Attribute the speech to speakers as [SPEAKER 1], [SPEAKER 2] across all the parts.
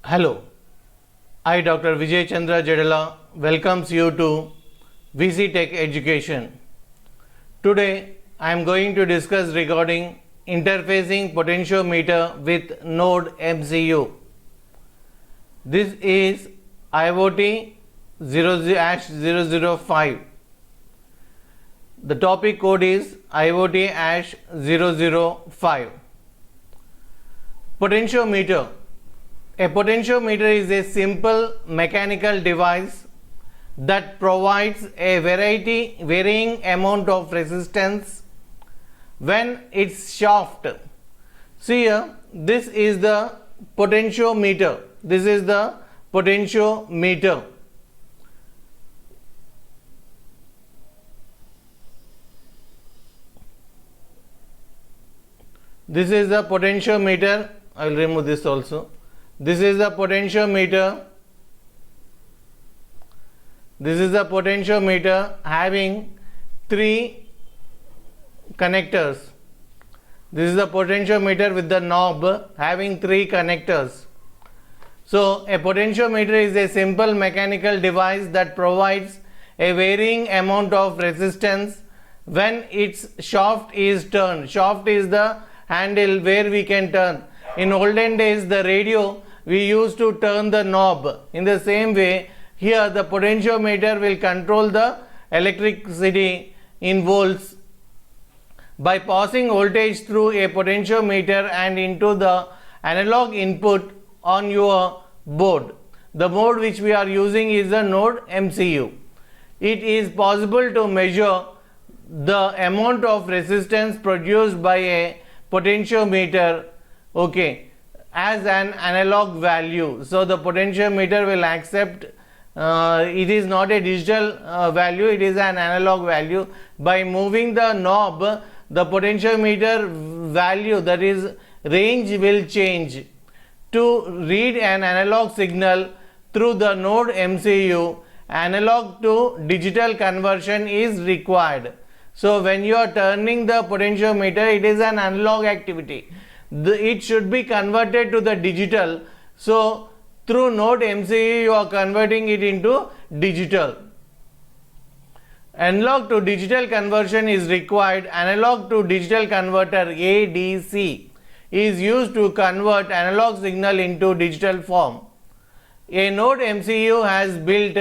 [SPEAKER 1] Hello, I Dr. Vijaya Chandra Jadala welcomes you to VC Tech Education. Today I am going to discuss regarding interfacing potentiometer with NodeMCU. This is IoT 005. The topic code is IoT 005. Potentiometer. A potentiometer is a simple mechanical device that provides a varying amount of resistance when its shaft. See here, this is the potentiometer. This is the potentiometer. This is the potentiometer. I will remove this also. This is the potentiometer. This is the potentiometer having three connectors. This is the potentiometer with the knob having three connectors. So a potentiometer is a simple mechanical device that provides a varying amount of resistance when its shaft is turned. Shaft is the handle where we can turn. In olden days, the radio, we used to turn the knob. In the same way, here the potentiometer will control the electricity in volts by passing voltage through a potentiometer and into the analog input on your board. The board which we are using is the NodeMCU. It is possible to measure the amount of resistance produced by a potentiometer, okay, as an analog value. So the potentiometer will accept it is not a digital value, it is an analog value. By moving the knob, the potentiometer value, that is range, will change. To read an analog signal through the NodeMCU, analog to digital conversion is required. So when you are turning the potentiometer, it is an analog activity. It should be converted to the digital. So through NodeMCU you are converting it into digital. Analog to digital conversion is required. Analog to digital converter ADC is used to convert analog signal into digital form. A NodeMCU has built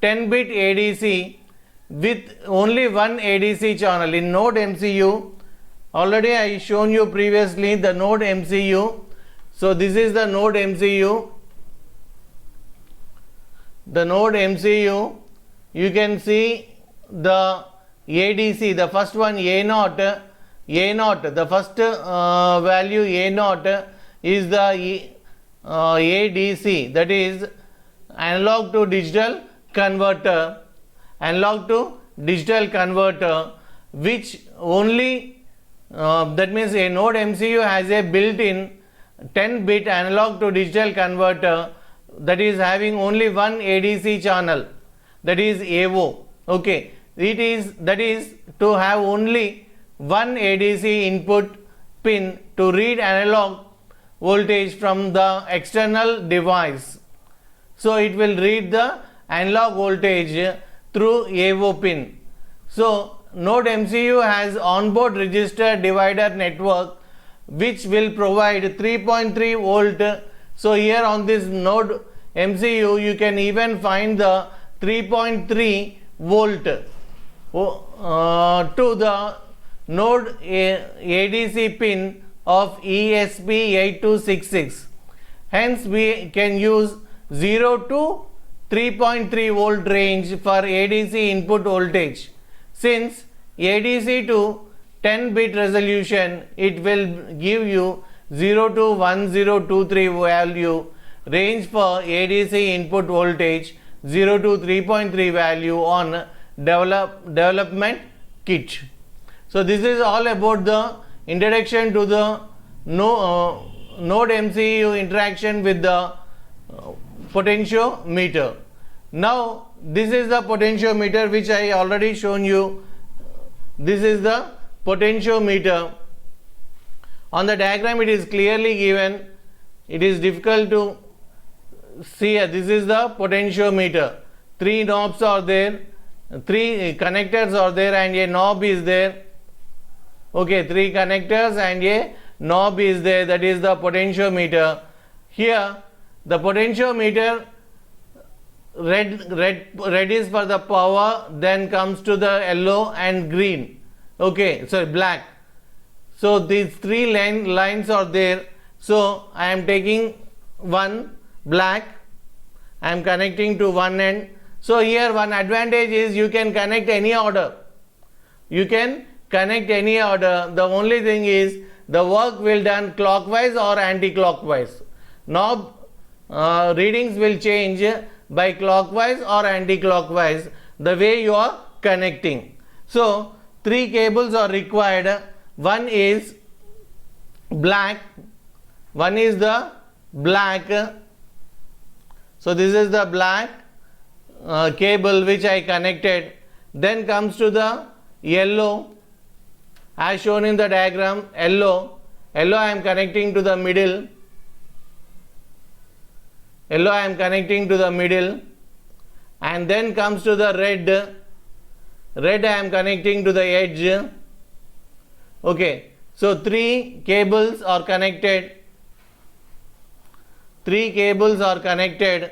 [SPEAKER 1] 10-bit ADC with only one ADC channel. In NodeMCU, already I shown you previously the NodeMCU. So this is the NodeMCU. The NodeMCU, you can see the ADC, the first one A0, the first value A0 is the ADC, that is analog to digital converter. Analog to digital converter, which only that means a NodeMCU has a built-in 10-bit analog to digital converter that is having only one ADC channel, that is AO. Okay, that is to have only one ADC input pin to read analog voltage from the external device. So it will read the analog voltage through AO pin. So NodeMCU has onboard register divider network which will provide 3.3 volt. So here on this NodeMCU you can even find the 3.3 volt to the node ADC pin of ESP8266. Hence we can use 0 to 3.3 volt range for ADC input voltage. Since ADC to 10-bit resolution, it will give you 0 to 1023 value range for ADC input voltage, 0 to 3.3 value on development kit. So this is all about the introduction to the NodeMCU interaction with the potentiometer. Now this is the potentiometer which I already shown you. This is the potentiometer. On the diagram it is clearly given. It is difficult to see here, this is the potentiometer. 3 knobs are there, 3 connectors are there, and a knob is there. Okay, 3 connectors and a knob is there, that is the potentiometer. Here the potentiometer, red is for the power, then comes to the yellow and green. Okay, sorry, black. So these 3 lines are there. So I am taking one black, I am connecting to one end. So here one advantage is you can connect any order. You can connect any order. The only thing is the work will done clockwise or anti-clockwise. Knob readings will change by clockwise or anti-clockwise, the way you are connecting. So 3 cables are required. One is black, one is the black. So this is the black cable which I connected. Then comes to the yellow, as shown in the diagram. Yellow I am connecting to the middle. Yellow I am connecting to the middle. And then comes to the red. Red I am connecting to the edge. Okay, so 3 cables are connected. 3 cables are connected.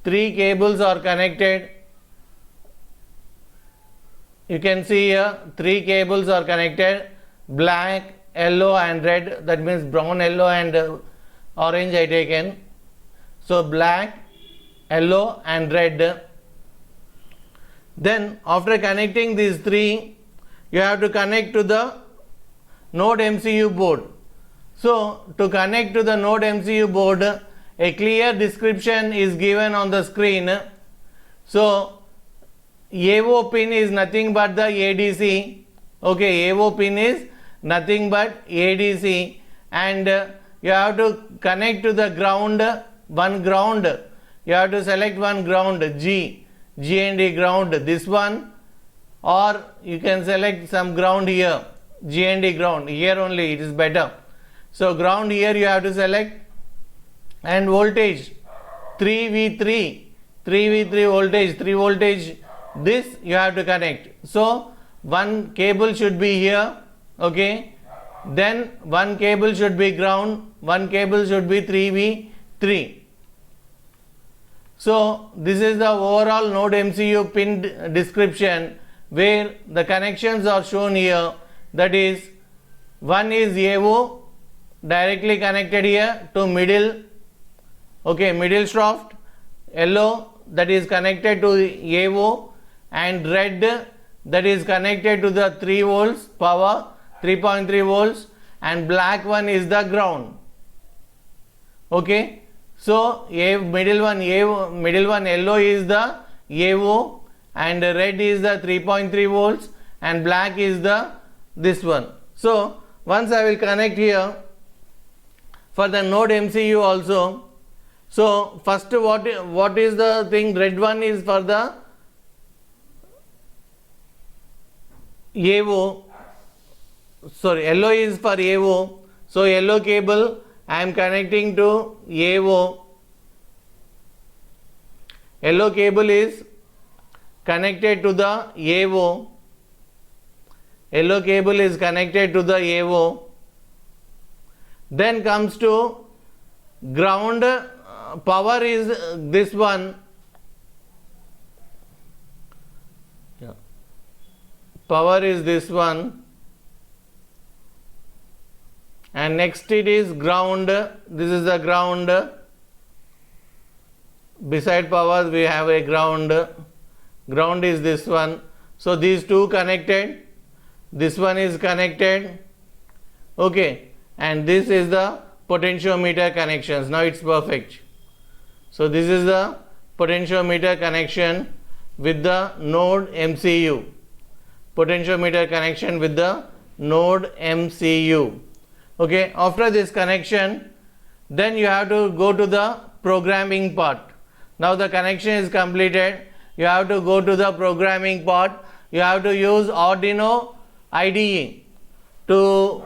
[SPEAKER 1] 3 cables are connected. You can see here 3 cables are connected. Black, yellow and red, that means brown, yellow and orange I taken. So black, yellow and red. Then after connecting these 3, you have to connect to the NodeMCU board. So to connect to the NodeMCU board, a clear description is given on the screen. So AO pin is nothing but the ADC. Okay, AO pin is nothing but ADC, and you have to connect to the ground, one ground. You have to select one ground, G and D ground, this one, or you can select some ground here, G and D ground, here only it is better. So ground here you have to select, and voltage 3V3 voltage, 3 voltage, this you have to connect. So one cable should be here, okay, then one cable should be ground, one cable should be 3V3. So this is the overall NodeMCU pin description, where the connections are shown here. That is, one is AO directly connected here to middle, okay, middle shaft. Yellow, that is connected to AO, and red, that is connected to the 3 volts power, 3.3 volts, and black one is the ground. Okay, so middle one yellow is the AO, and red is the 3.3 volts, and black is the this one. So once I will connect here for the NodeMCU also. So first what is the thing? Red one is for the AO, sorry, yellow is for AO. So yellow cable I am connecting to AO. Yellow cable is connected to the AO. Yellow cable is connected to the AO. Then comes to ground. Power is this one. Yeah. Power is this one. And next it is ground. This is the ground. Beside power we have a ground. Ground is this one. So these two connected. This one is connected. Okay. And this is the potentiometer connections. Now it's perfect. So this is the potentiometer connection with the NodeMCU. Potentiometer connection with the NodeMCU. Okay, after this connection, then you have to go to the programming part. Now the connection is completed. You have to go to the programming part. You have to use Arduino IDE to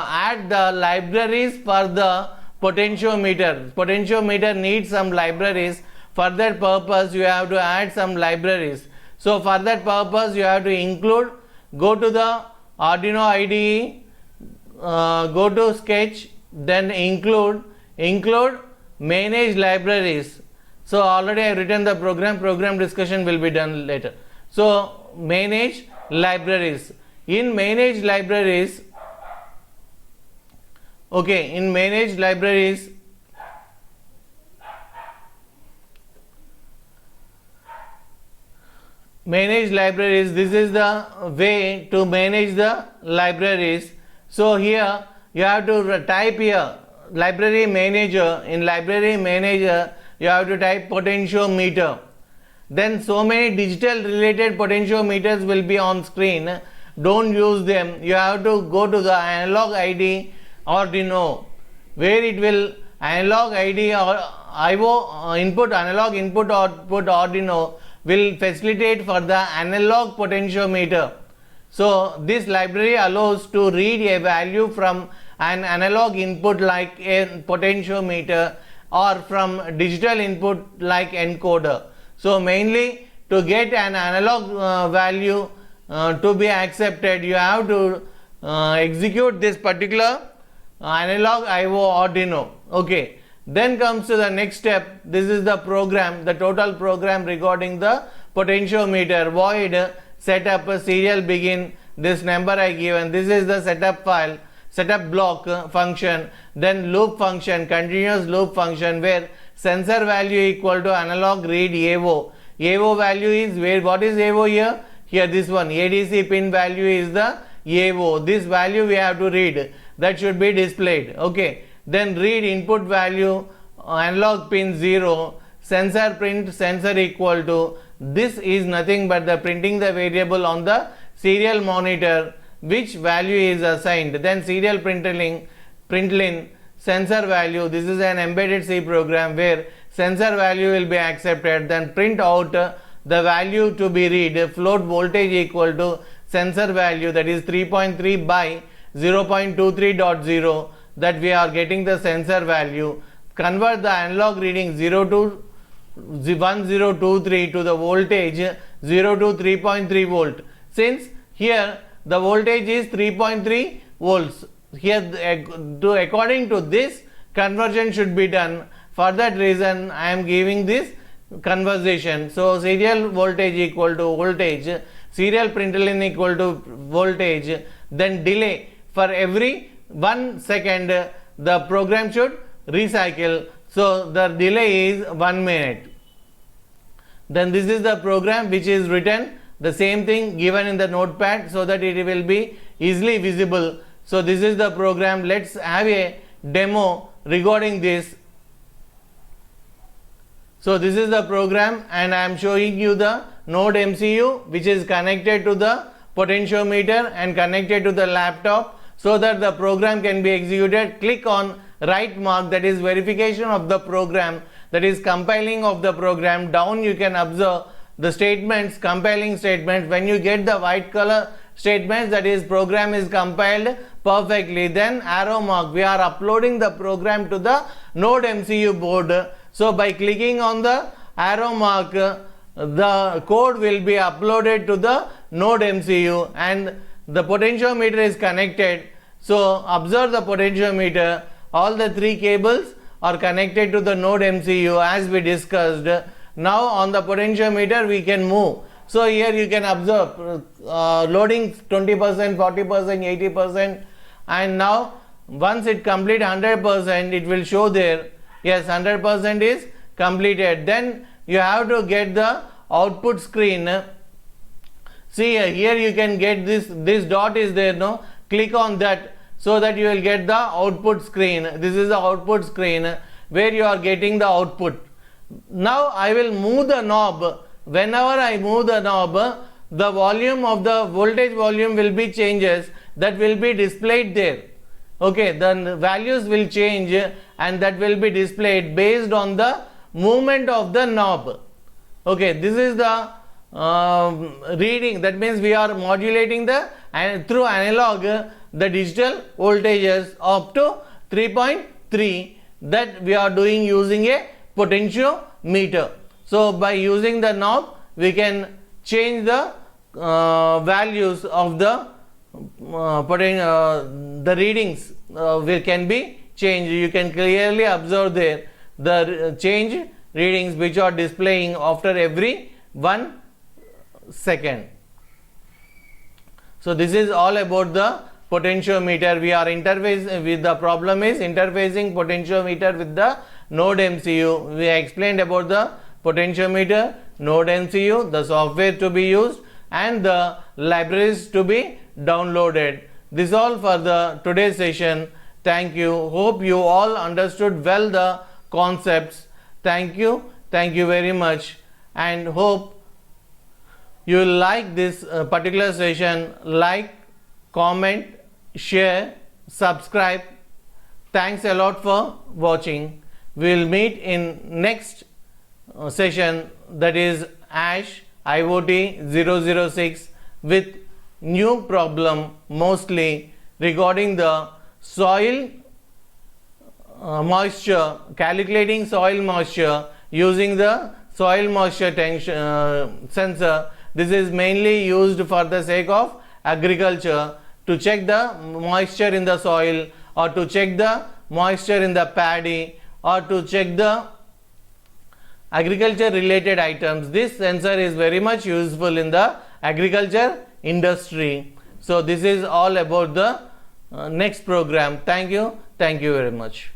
[SPEAKER 1] add the libraries for the potentiometer. Potentiometer needs some libraries. For that purpose, you have to add some libraries. So for that purpose, you have to include, go to the Arduino IDE, go to Sketch, then include manage libraries. So already I have written the program discussion will be done later. So manage libraries. In manage libraries, okay, in manage libraries, this is the way to manage the libraries. So here you have to type here library manager. In library manager you have to type potentiometer. Then so many digital related potentiometers will be on screen. Don't use them. You have to go to the analog ID Arduino, where it will analog ID or IO input, analog input output Arduino will facilitate for the analog potentiometer. So this library allows to read a value from an analog input like a potentiometer or from digital input like encoder. So mainly to get an analog value to be accepted, you have to execute this particular analog IO Arduino. Okay. Then comes to the next step. This is the program, the total program regarding the potentiometer. Void setup serial begin, this number I given. This is the setup file, setup block function. Then loop function, continuous loop function, where sensor value equal to analog read AO. AO value is where, what is AO here? Here this one, ADC pin value is the AO. This value we have to read, that should be displayed. Okay. Then read input value analog pin 0, sensor print sensor equal to, this is nothing but the printing the variable on the serial monitor which value is assigned. Then serial println sensor value, this is an embedded C program where sensor value will be accepted. Then print out the value to be read, float voltage equal to sensor value, that is 3.3 by 0.23.0, that we are getting the sensor value. Convert the analog reading 0 to 1023 to the voltage 0 to 3.3 volt. Since here the voltage is 3.3 volts, here according to this conversion should be done. For that reason I am giving this conversion. So serial voltage equal to voltage, serial println equal to voltage, then delay for every 1 second the program should recycle. So the delay is 1 minute. Then this is the program which is written, the same thing given in the notepad so that it will be easily visible. So this is the program. Let's have a demo regarding this. So this is the program and I am showing you the NodeMCU which is connected to the potentiometer and connected to the laptop, so that the program can be executed. Click on right mark, that is verification of the program, that is compiling of the program. Down you can observe the statements, compiling statements. When you get the white color statements, that is program is compiled perfectly. Then arrow mark, we are uploading the program to the NodeMCU board. So by clicking on the arrow mark, the code will be uploaded to the NodeMCU and the potentiometer is connected. So observe the potentiometer, all the 3 cables are connected to the NodeMCU as we discussed. Now on the potentiometer we can move. So here you can observe loading 20%, 40%, 80%, and now once it complete 100%, it will show there, yes, 100% is completed. Then you have to get the output screen. See here you can get this dot is there, no? Click on that so that you will get the output screen. This is the output screen where you are getting the output. Now I will move the knob. Whenever I move the knob, the volume of the voltage volume will be changes, that will be displayed there. Okay, the values will change and that will be displayed based on the movement of the knob. Okay, this is the reading, that means we are modulating the through analog the digital voltages up to 3.3. that we are doing using a potentiometer. So by using the knob we can change the values of the readings can be changed. You can clearly observe there the change readings which are displaying after every 1 second. So this is all about the potentiometer. We are interfacing with the problem is interfacing potentiometer with the NodeMCU. We explained about the potentiometer, NodeMCU, the software to be used and the libraries to be downloaded. This all for the today's session. Thank you. Hope you all understood well the concepts. Thank you very much, and hope you will like this particular session. Like, comment, share, subscribe. Thanks a lot for watching. We will meet in next session, that is ASH IoT 006 with new problem, mostly regarding the soil moisture, calculating soil moisture using the soil moisture sensor. This is mainly used for the sake of agriculture, to check the moisture in the soil, or to check the moisture in the paddy, or to check the agriculture related items. This sensor is very much useful in the agriculture industry. So this is all about the next program. Thank you very much.